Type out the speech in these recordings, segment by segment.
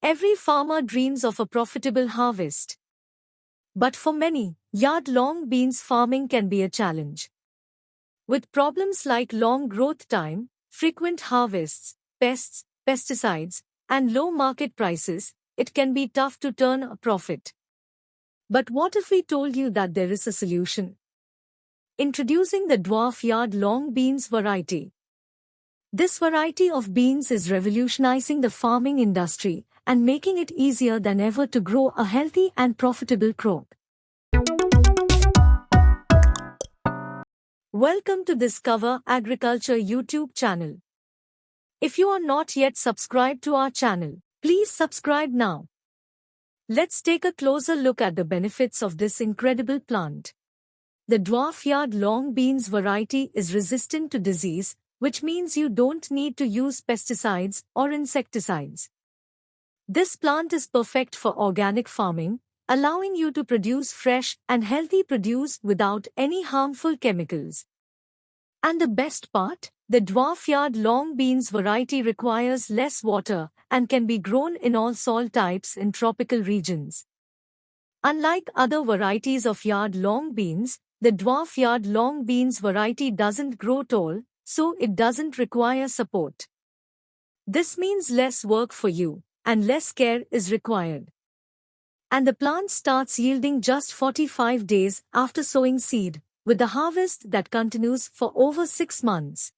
Every farmer dreams of a profitable harvest. But for many, yard long beans farming can be a challenge. With problems like long growth time, frequent harvests, pests, pesticides, and low market prices, it can be tough to turn a profit. But what if we told you that there is a solution? Introducing the DWARF Yard Long Beans variety. This variety of beans is revolutionizing the farming industry and making it easier than ever to grow a healthy and profitable crop. Welcome to Discover Agriculture YouTube channel. If you are not yet subscribed to our channel, please subscribe now. Let's take a closer look at the benefits of this incredible plant. The DWARF Yard Long Beans variety is resistant to disease, which means you don't need to use pesticides or insecticides. This plant is perfect for organic farming, allowing you to produce fresh and healthy produce without any harmful chemicals. And the best part? The DWARF Yard Long Beans variety requires less water and can be grown in all soil types in tropical regions. Unlike other varieties of yard long beans, the DWARF Yard Long Beans variety doesn't grow tall, so it doesn't require support. This means less work for you, and less care is required. And the plant starts yielding just 45 days after sowing seed, with a harvest that continues for over 6 months.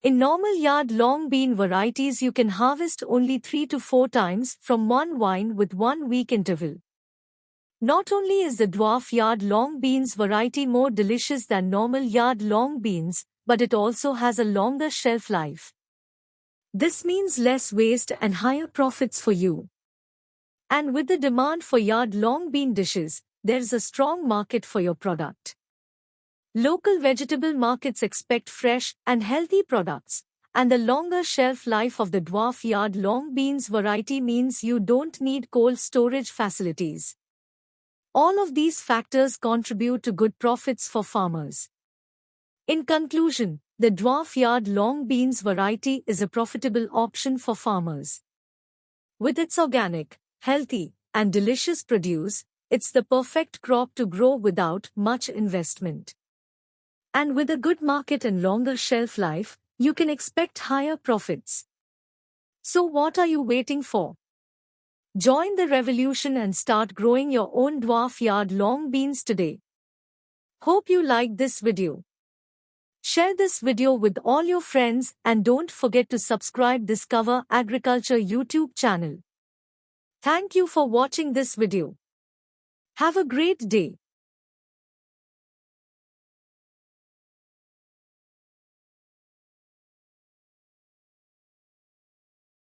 In normal yard long bean varieties you can harvest only 3 to 4 times from one vine with 1 week interval. Not only is the DWARF Yard Long Beans variety more delicious than normal yard long beans, but it also has a longer shelf life. This means less waste and higher profits for you. And with the demand for yard long bean dishes, there's a strong market for your product. Local vegetable markets expect fresh and healthy products, and the longer shelf life of the DWARF Yard Long Beans variety means you don't need cold storage facilities. All of these factors contribute to good profits for farmers. In conclusion, the DWARF Yard Long Beans variety is a profitable option for farmers. With its organic, healthy, and delicious produce, it's the perfect crop to grow without much investment. And with a good market and longer shelf life, you can expect higher profits. So what are you waiting for? Join the revolution and start growing your own DWARF Yard Long Beans today. Hope you liked this video. Share this video with all your friends and don't forget to subscribe Discover Agriculture YouTube channel. Thank you for watching this video. Have a great day.